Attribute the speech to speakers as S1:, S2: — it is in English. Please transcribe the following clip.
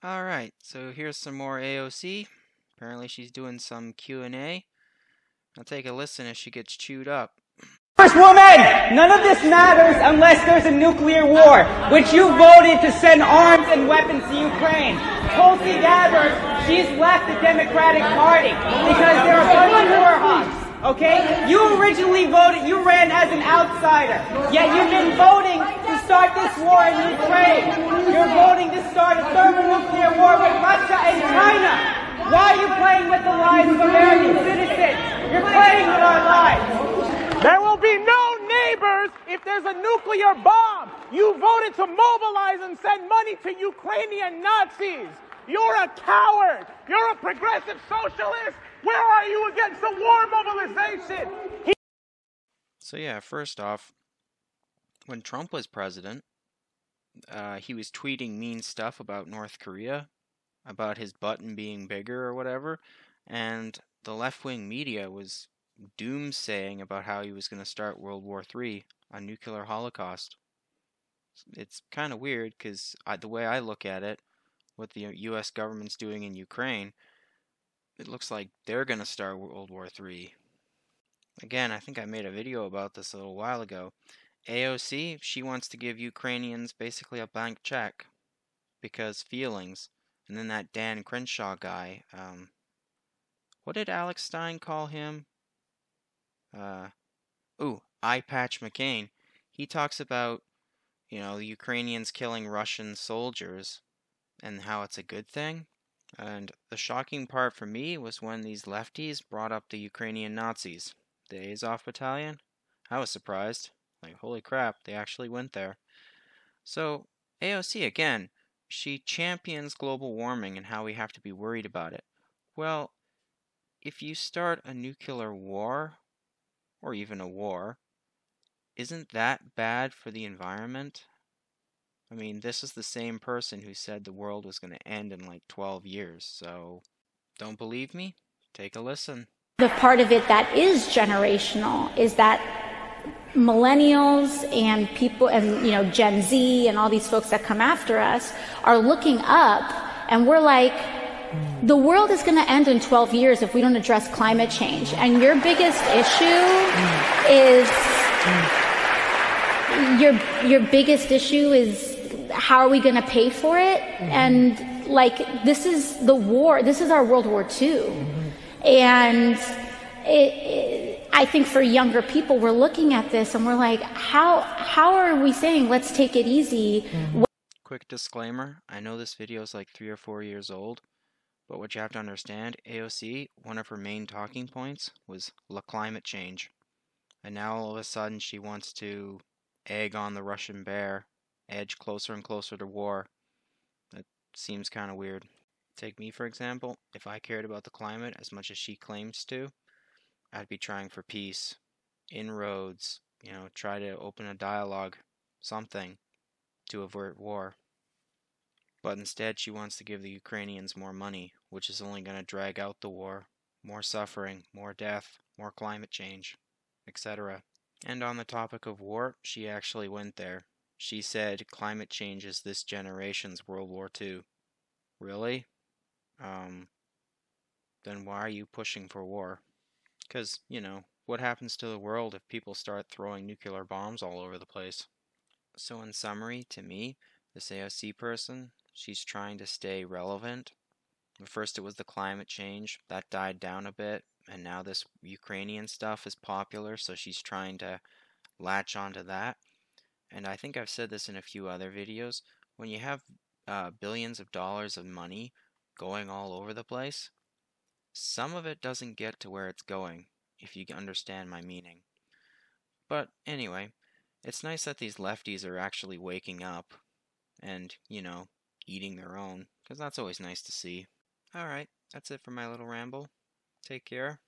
S1: Alright, so here's some more AOC. Apparently she's doing some Q&A. I'll take a listen as she gets chewed up.
S2: First woman, none of this matters unless there's a nuclear war, which you voted to send arms and weapons to Ukraine. Tulsi Gabbard, she's left the Democratic Party because they're a bunch of war hawks. Okay? You originally voted, you ran as an outsider, yet you've been voting to start this war in Ukraine. You're voting to start a thermonuclear war with Russia and China. Why are you playing with the lives of American citizens? You're playing with our lives.
S3: There will be no neighbors if there's a nuclear bomb. You voted to mobilize and send money to Ukrainian Nazis. You're a coward. You're a progressive socialist. Where are you against the war mobilization?
S1: So yeah, first off, when Trump was president, he was tweeting mean stuff about North Korea, about his button being bigger or whatever, and the left-wing media was doomsaying about how he was going to start World War III, a nuclear holocaust. It's kind of weird because the way I look at it, what the U.S. government's doing in Ukraine, it looks like they're going to start World War III. Again, I think I made a video about this a little while ago. AOC, she wants to give Ukrainians basically a blank check because feelings. And then that Dan Crenshaw guy, what did Alex Stein call him? Eye Patch McCain. He talks about, the Ukrainians killing Russian soldiers and how it's a good thing. And the shocking part for me was when these lefties brought up the Ukrainian Nazis, the Azov Battalion. I was surprised. Like, holy crap, they actually went there. So, AOC, again, she champions global warming and how we have to be worried about it. Well, if you start a nuclear war, or even a war, isn't that bad for the environment? I mean, this is the same person who said the world was going to end in like 12 years, so don't believe me? Take a listen.
S4: The part of it that is generational is that millennials and people and Gen Z and all these folks that come after us are looking up and we're like, the world is going to end in 12 years if we don't address climate change. And your biggest issue is your biggest issue is how are we going to pay for it? And like, this is the war. This is our World War II. And I think for younger people, we're looking at this and we're like, how are we saying, let's take it easy?
S1: Quick disclaimer. I know this video is like 3 or 4 years old. But what you have to understand, AOC, one of her main talking points was climate change. And now all of a sudden she wants to egg on the Russian bear, edge closer and closer to war. That seems kind of weird. Take me, for example. If I cared about the climate as much as she claims to, I'd be trying for peace, inroads, try to open a dialogue, something, to avert war. But instead she wants to give the Ukrainians more money, which is only going to drag out the war, more suffering, more death, more climate change, etc. And on the topic of war, she actually went there. She said climate change is this generation's World War II. Really? Then why are you pushing for war? Because, what happens to the world if people start throwing nuclear bombs all over the place? So in summary, to me, this AOC person, she's trying to stay relevant. First it was the climate change, that died down a bit, and now this Ukrainian stuff is popular, so she's trying to latch onto that. And I think I've said this in a few other videos, when you have billions of dollars of money going all over the place, some of it doesn't get to where it's going, if you understand my meaning. But anyway, it's nice that these lefties are actually waking up and, eating their own, because that's always nice to see. Alright, that's it for my little ramble. Take care.